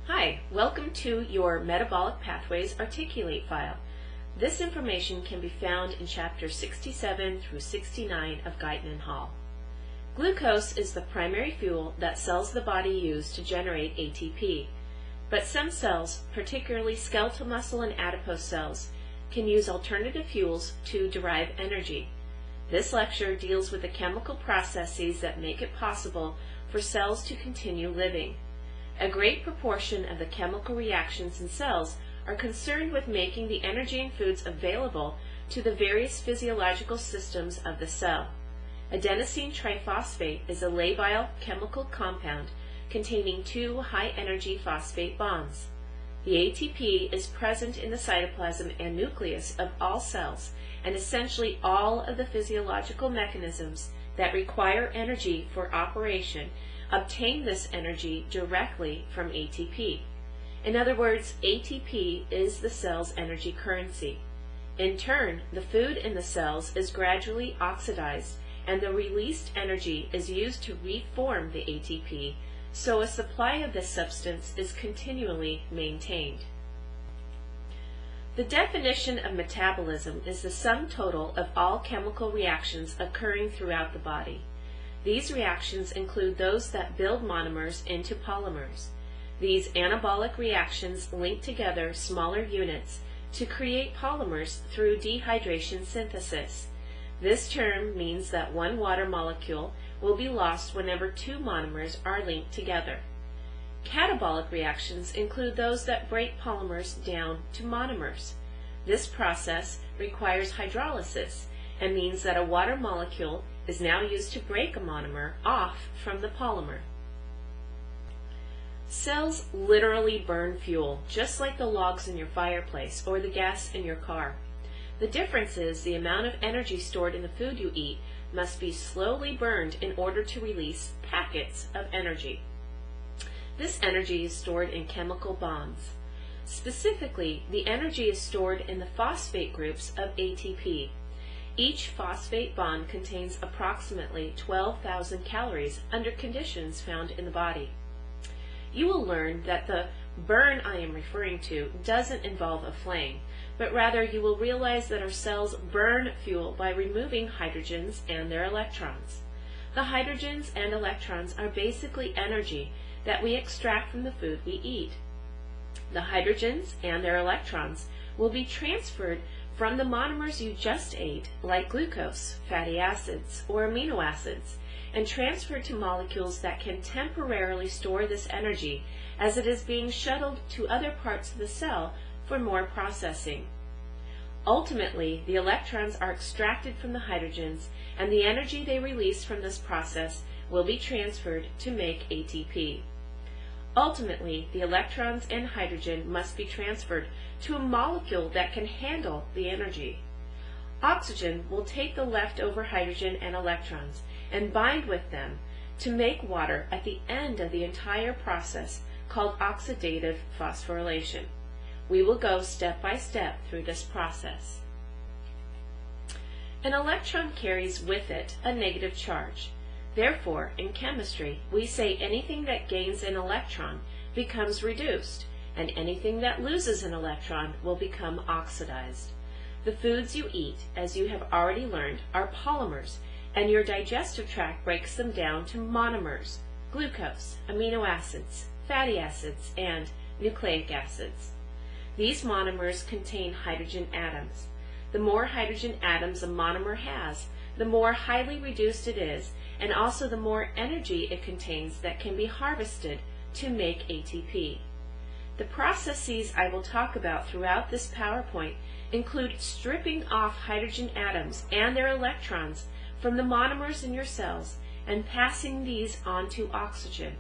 Hi, welcome to your Metabolic Pathways Articulate file. This information can be found in chapters 67 through 69 of Guyton and Hall. Glucose is the primary fuel that cells of the body use to generate ATP, but some cells, particularly skeletal muscle and adipose cells, can use alternative fuels to derive energy. This lecture deals with the chemical processes that make it possible for cells to continue living. A great proportion of the chemical reactions in cells are concerned with making the energy in foods available to the various physiological systems of the cell. Adenosine triphosphate is a labile chemical compound containing two high-energy phosphate bonds. The ATP is present in the cytoplasm and nucleus of all cells, and essentially all of the physiological mechanisms that require energy for operation obtain this energy directly from ATP. In other words, ATP is the cell's energy currency. In turn, the food in the cells is gradually oxidized, and the released energy is used to reform the ATP, so a supply of this substance is continually maintained. The definition of metabolism is the sum total of all chemical reactions occurring throughout the body. These reactions include those that build monomers into polymers. These anabolic reactions link together smaller units to create polymers through dehydration synthesis. This term means that one water molecule will be lost whenever two monomers are linked together. Catabolic reactions include those that break polymers down to monomers. This process requires hydrolysis and means that a water molecule is now used to break a monomer off from the polymer. Cells literally burn fuel, just like the logs in your fireplace or the gas in your car. The difference is the amount of energy stored in the food you eat must be slowly burned in order to release packets of energy. This energy is stored in chemical bonds. Specifically, the energy is stored in the phosphate groups of ATP. Each phosphate bond contains approximately 12,000 calories under conditions found in the body. You will learn that the burn I am referring to doesn't involve a flame, but rather you will realize that our cells burn fuel by removing hydrogens and their electrons. The hydrogens and electrons are basically energy that we extract from the food we eat. The hydrogens and their electrons will be transferred from the monomers you just ate, like glucose, fatty acids, or amino acids, and transferred to molecules that can temporarily store this energy as it is being shuttled to other parts of the cell for more processing. Ultimately, the electrons are extracted from the hydrogens, and the energy they release from this process will be transferred to make ATP. Ultimately, the electrons and hydrogen must be transferred to a molecule that can handle the energy. Oxygen will take the leftover hydrogen and electrons and bind with them to make water at the end of the entire process called oxidative phosphorylation. We will go step by step through this process. An electron carries with it a negative charge. Therefore, in chemistry, we say anything that gains an electron becomes reduced, and anything that loses an electron will become oxidized. The foods you eat, as you have already learned, are polymers, and your digestive tract breaks them down to monomers: glucose, amino acids, fatty acids, and nucleic acids. These monomers contain hydrogen atoms. The more hydrogen atoms a monomer has, the more highly reduced it is, and also the more energy it contains that can be harvested to make ATP. The processes I will talk about throughout this PowerPoint include stripping off hydrogen atoms and their electrons from the monomers in your cells and passing these on to oxygen.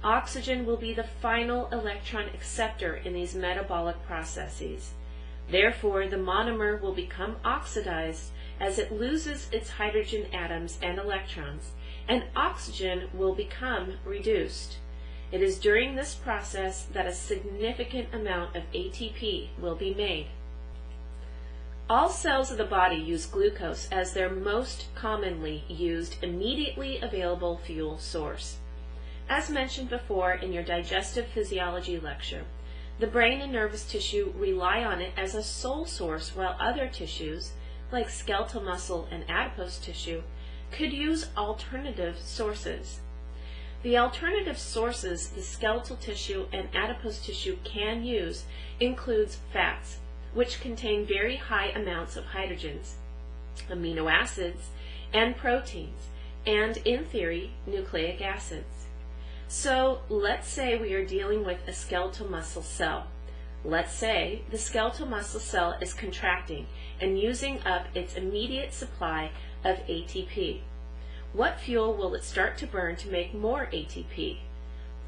Oxygen will be the final electron acceptor in these metabolic processes. Therefore, the monomer will become oxidized as it loses its hydrogen atoms and electrons, and oxygen will become reduced. It is during this process that a significant amount of ATP will be made. All cells of the body use glucose as their most commonly used immediately available fuel source. As mentioned before in your digestive physiology lecture, the brain and nervous tissue rely on it as a sole source, while other tissues, like skeletal muscle and adipose tissue, could use alternative sources. The alternative sources the skeletal tissue and adipose tissue can use includes fats, which contain very high amounts of hydrogens, amino acids, and proteins, and, in theory, nucleic acids. So, let's say we are dealing with a skeletal muscle cell. Let's say the skeletal muscle cell is contracting and using up its immediate supply of ATP. What fuel will it start to burn to make more ATP?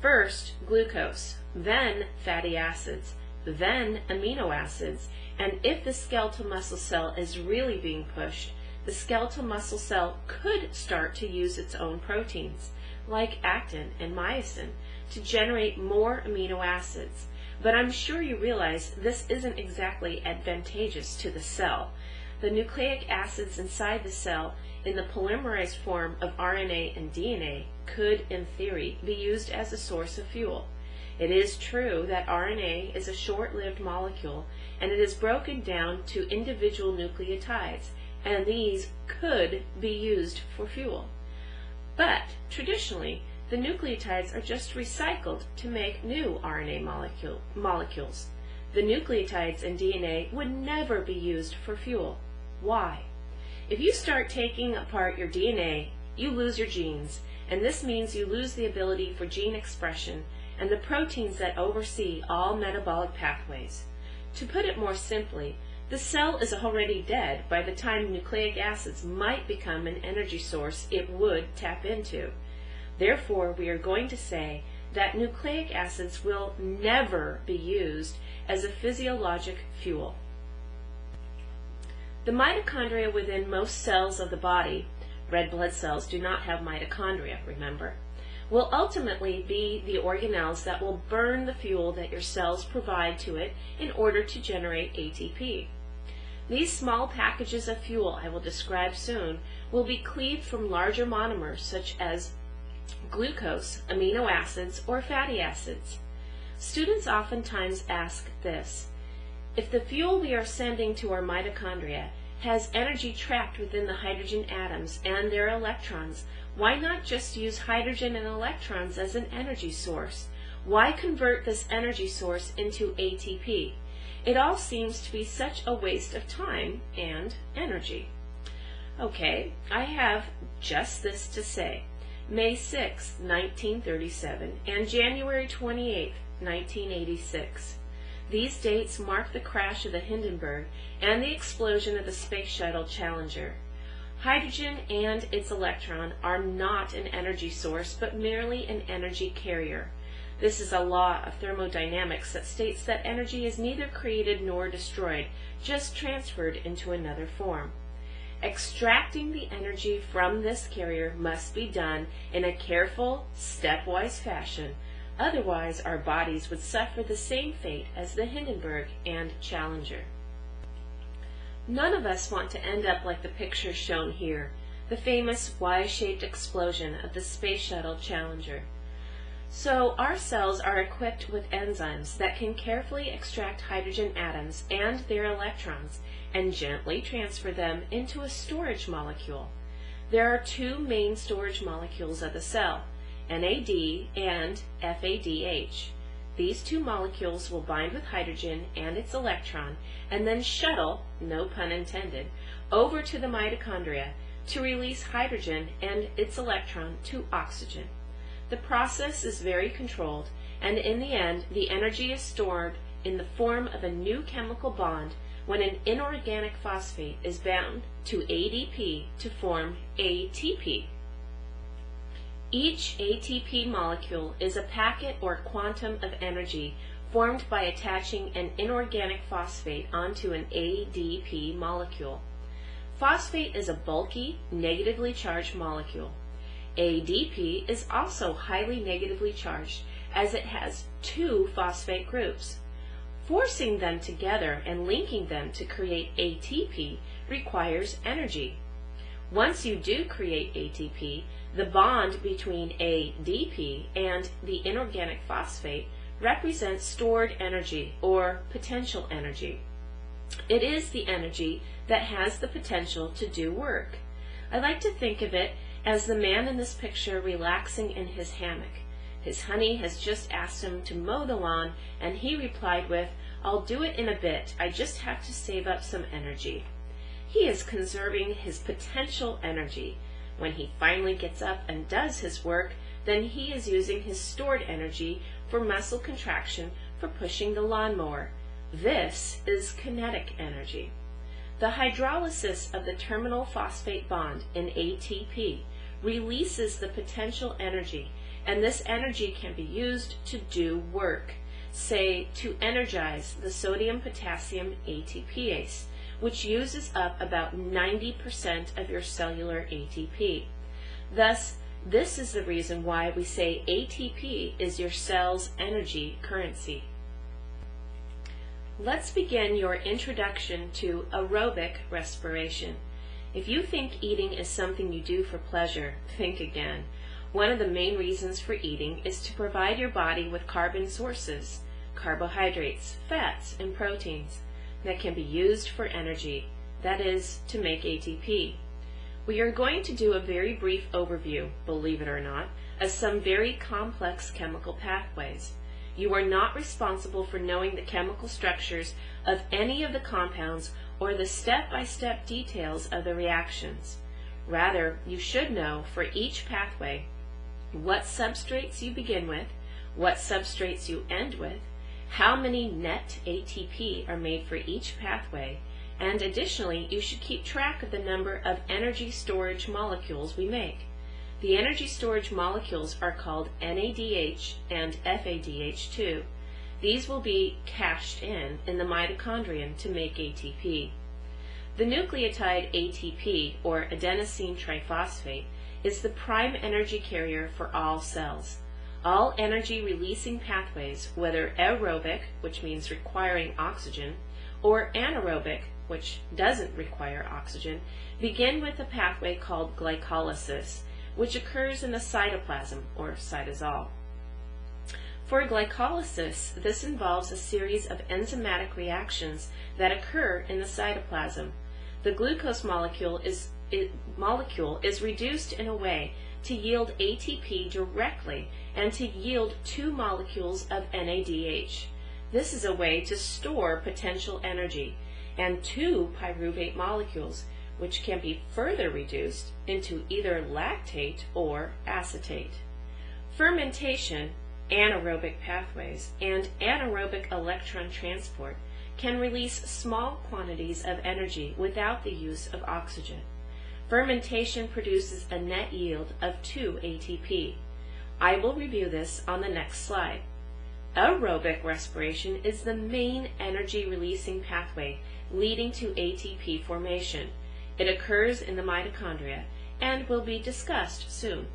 First, glucose, then fatty acids, then amino acids, and if the skeletal muscle cell is really being pushed, the skeletal muscle cell could start to use its own proteins, like actin and myosin, to generate more amino acids. But I'm sure you realize this isn't exactly advantageous to the cell. The nucleic acids inside the cell in the polymerized form of RNA and DNA could, in theory, be used as a source of fuel. It is true that RNA is a short-lived molecule, and it is broken down to individual nucleotides, and these could be used for fuel. But, traditionally, the nucleotides are just recycled to make new RNA molecules. The nucleotides in DNA would never be used for fuel. Why? If you start taking apart your DNA, you lose your genes, and this means you lose the ability for gene expression and the proteins that oversee all metabolic pathways. To put it more simply, the cell is already dead by the time nucleic acids might become an energy source it would tap into. Therefore, we are going to say that nucleic acids will never be used as a physiologic fuel. The mitochondria within most cells of the body, red blood cells do not have mitochondria, remember, will ultimately be the organelles that will burn the fuel that your cells provide to it in order to generate ATP. These small packages of fuel I will describe soon will be cleaved from larger monomers such as glucose, amino acids, or fatty acids. Students oftentimes ask this: if the fuel we are sending to our mitochondria has energy trapped within the hydrogen atoms and their electrons, why not just use hydrogen and electrons as an energy source? Why convert this energy source into ATP? It all seems to be such a waste of time and energy. Okay, I have just this to say. May 6, 1937 and January 28, 1986. These dates mark the crash of the Hindenburg and the explosion of the Space Shuttle Challenger. Hydrogen and its electron are not an energy source, but merely an energy carrier. This is a law of thermodynamics that states that energy is neither created nor destroyed, just transferred into another form. Extracting the energy from this carrier must be done in a careful, stepwise fashion. Otherwise, our bodies would suffer the same fate as the Hindenburg and Challenger. None of us want to end up like the picture shown here, the famous Y-shaped explosion of the Space Shuttle Challenger. So our cells are equipped with enzymes that can carefully extract hydrogen atoms and their electrons and gently transfer them into a storage molecule. There are two main storage molecules of the cell, NAD and FADH. These two molecules will bind with hydrogen and its electron and then shuttle, no pun intended, over to the mitochondria to release hydrogen and its electron to oxygen. The process is very controlled, and in the end, the energy is stored in the form of a new chemical bond when an inorganic phosphate is bound to ADP to form ATP. Each ATP molecule is a packet or quantum of energy formed by attaching an inorganic phosphate onto an ADP molecule. Phosphate is a bulky, negatively charged molecule. ADP is also highly negatively charged as it has two phosphate groups. Forcing them together and linking them to create ATP requires energy. Once you do create ATP, the bond between ADP and the inorganic phosphate represents stored energy or potential energy. It is the energy that has the potential to do work. I like to think of it as the man in this picture relaxing in his hammock. His honey has just asked him to mow the lawn, and he replied with, "I'll do it in a bit. I just have to save up some energy." He is conserving his potential energy. When he finally gets up and does his work, then he is using his stored energy for muscle contraction for pushing the lawnmower. This is kinetic energy. The hydrolysis of the terminal phosphate bond in ATP releases the potential energy, and this energy can be used to do work, say to energize the sodium-potassium ATPase, which uses up about 90% of your cellular ATP. Thus, this is the reason why we say ATP is your cell's energy currency. Let's begin your introduction to aerobic respiration. If you think eating is something you do for pleasure, think again. One of the main reasons for eating is to provide your body with carbon sources, carbohydrates, fats, and proteins that can be used for energy, that is, to make ATP. We are going to do a very brief overview, believe it or not, of some very complex chemical pathways. You are not responsible for knowing the chemical structures of any of the compounds or the step-by-step details of the reactions. Rather, you should know for each pathway what substrates you begin with, what substrates you end with, how many net ATP are made for each pathway, and additionally, you should keep track of the number of energy storage molecules we make. The energy storage molecules are called NADH and FADH2. These will be cached in the mitochondrion to make ATP. The nucleotide ATP, or adenosine triphosphate, is the prime energy carrier for all cells. All energy-releasing pathways, whether aerobic, which means requiring oxygen, or anaerobic, which doesn't require oxygen, begin with a pathway called glycolysis, which occurs in the cytoplasm, or cytosol. For glycolysis, this involves a series of enzymatic reactions that occur in the cytoplasm. The glucose molecule is reduced in a way to yield ATP directly and to yield 2 molecules of NADH. This is a way to store potential energy, and 2 pyruvate molecules, which can be further reduced into either lactate or acetate. Fermentation, anaerobic pathways, and anaerobic electron transport can release small quantities of energy without the use of oxygen. Fermentation produces a net yield of 2 ATP. I will review this on the next slide. Aerobic respiration is the main energy-releasing pathway leading to ATP formation. It occurs in the mitochondria and will be discussed soon.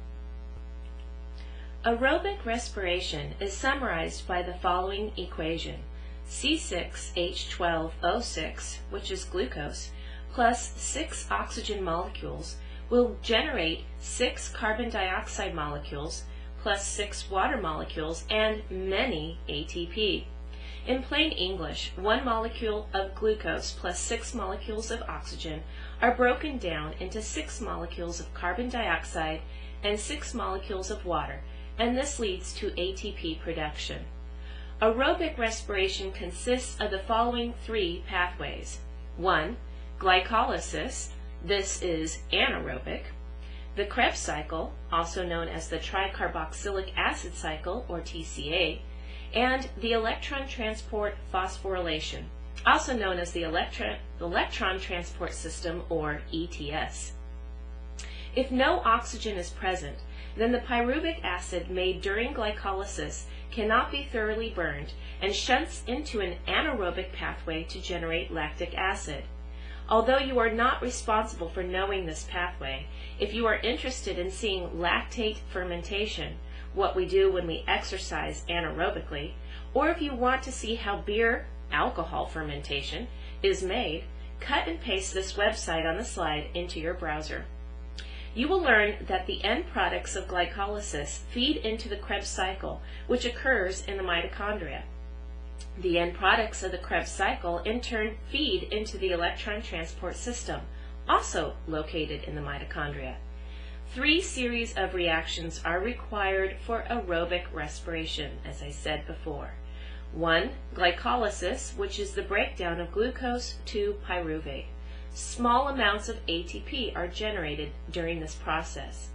Aerobic respiration is summarized by the following equation. C6H12O6, which is glucose, plus 6 oxygen molecules will generate 6 carbon dioxide molecules plus 6 water molecules and many ATP. In plain English, 1 molecule of glucose plus 6 molecules of oxygen are broken down into 6 molecules of carbon dioxide and 6 molecules of water, and this leads to ATP production. Aerobic respiration consists of the following 3 pathways. 1. Glycolysis. This is anaerobic. The Krebs cycle, also known as the tricarboxylic acid cycle, or TCA, and the electron transport phosphorylation, also known as the electron transport system, or ETS. If no oxygen is present, then the pyruvic acid made during glycolysis cannot be thoroughly burned and shunts into an anaerobic pathway to generate lactic acid. Although you are not responsible for knowing this pathway, if you are interested in seeing lactate fermentation, what we do when we exercise anaerobically, or if you want to see how beer alcohol fermentation is made, cut and paste this website on the slide into your browser. You will learn that the end products of glycolysis feed into the Krebs cycle, which occurs in the mitochondria. The end products of the Krebs cycle in turn feed into the electron transport system, also located in the mitochondria. 3 series of reactions are required for aerobic respiration, as I said before. 1. Glycolysis, which is the breakdown of glucose to pyruvate. Small amounts of ATP are generated during this process.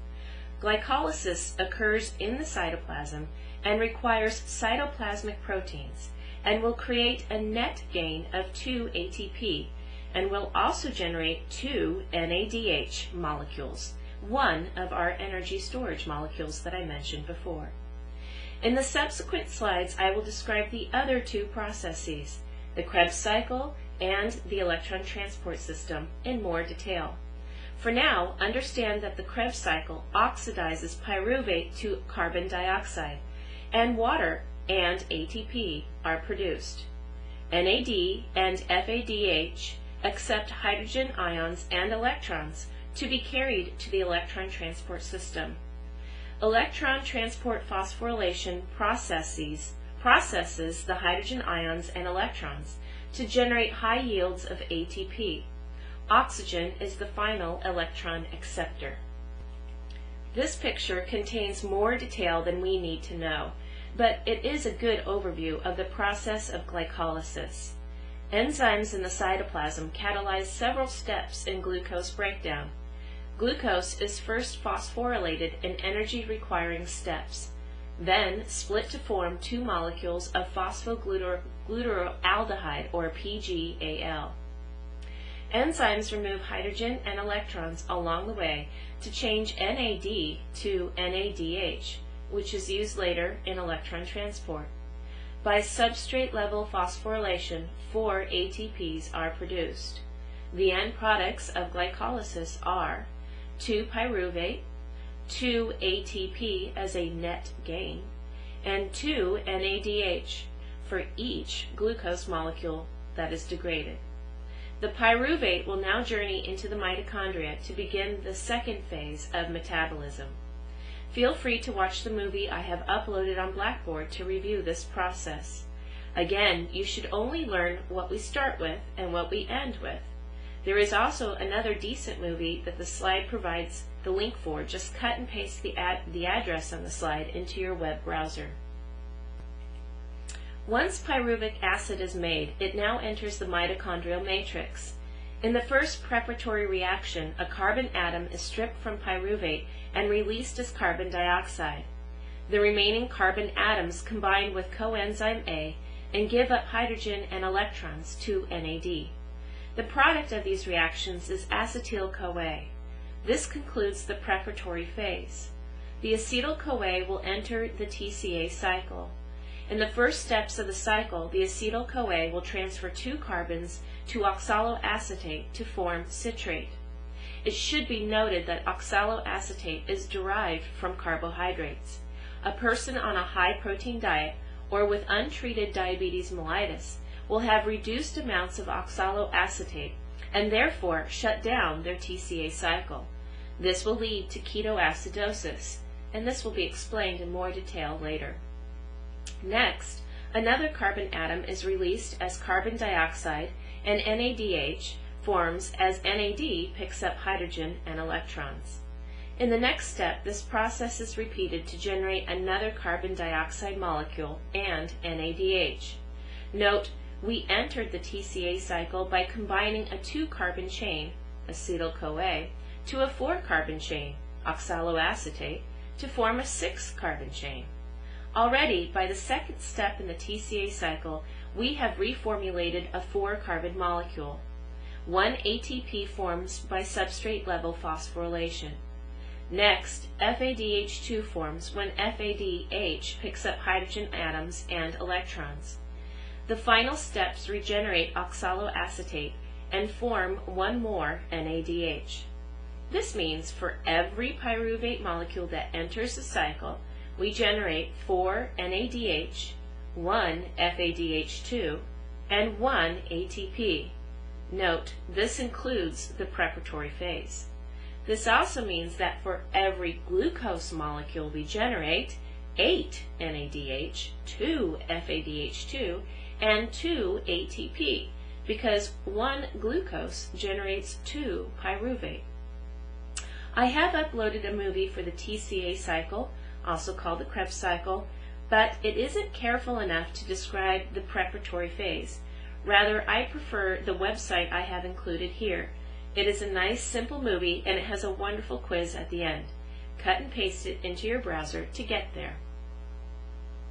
Glycolysis occurs in the cytoplasm and requires cytoplasmic proteins and will create a net gain of 2 ATP and will also generate 2 NADH molecules, one of our energy storage molecules that I mentioned before. In the subsequent slides, I will describe the other 2 processes, the Krebs cycle and the electron transport system, in more detail. For now, understand that the Krebs cycle oxidizes pyruvate to carbon dioxide, and water and ATP are produced. NAD and FADH accept hydrogen ions and electrons to be carried to the electron transport system. Electron transport phosphorylation processes the hydrogen ions and electrons to generate high yields of ATP. Oxygen is the final electron acceptor. This picture contains more detail than we need to know, but it is a good overview of the process of glycolysis. Enzymes in the cytoplasm catalyze several steps in glucose breakdown. Glucose is first phosphorylated in energy-requiring steps, then split to form 2 molecules of phosphoglutaraldehyde, or PGAL. Enzymes remove hydrogen and electrons along the way to change NAD to NADH, which is used later in electron transport. By substrate level phosphorylation, 4 ATPs are produced. The end products of glycolysis are 2 pyruvate, 2 ATP as a net gain, and 2 NADH for each glucose molecule that is degraded. The pyruvate will now journey into the mitochondria to begin the second phase of metabolism. Feel free to watch the movie I have uploaded on Blackboard to review this process. Again, you should only learn what we start with and what we end with. There is also another decent movie that the slide provides the link for. Just cut and paste the address on the slide into your web browser. Once pyruvic acid is made, it now enters the mitochondrial matrix. In the first preparatory reaction, a carbon atom is stripped from pyruvate and released as carbon dioxide. The remaining carbon atoms combine with coenzyme A and give up hydrogen and electrons to NAD. The product of these reactions is acetyl-CoA. This concludes the preparatory phase. The acetyl-CoA will enter the TCA cycle. In the first steps of the cycle, the acetyl-CoA will transfer 2 carbons to oxaloacetate to form citrate. It should be noted that oxaloacetate is derived from carbohydrates. A person on a high-protein diet or with untreated diabetes mellitus will have reduced amounts of oxaloacetate and therefore shut down their TCA cycle. This will lead to ketoacidosis, and this will be explained in more detail later. Next, another carbon atom is released as carbon dioxide, and NADH forms as NAD picks up hydrogen and electrons. In the next step, this process is repeated to generate another carbon dioxide molecule and NADH. Note, we entered the TCA cycle by combining a 2-carbon chain, acetyl-CoA, to a 4-carbon chain, oxaloacetate, to form a 6-carbon chain. Already, by the second step in the TCA cycle, we have reformulated a 4-carbon molecule. 1 ATP forms by substrate level phosphorylation. Next, FADH2 forms when FADH picks up hydrogen atoms and electrons. The final steps regenerate oxaloacetate and form 1 more NADH. This means for every pyruvate molecule that enters the cycle, we generate 4 NADH, 1 FADH2, and 1 ATP. Note, this includes the preparatory phase. This also means that for every glucose molecule we generate, 8 NADH, 2 FADH2, and 2 ATP, because 1 glucose generates 2 pyruvate. I have uploaded a movie for the TCA cycle, also called the Krebs cycle, but it isn't careful enough to describe the preparatory phase. Rather, I prefer the website I have included here. It is a nice, simple movie, and it has a wonderful quiz at the end. Cut and paste it into your browser to get there.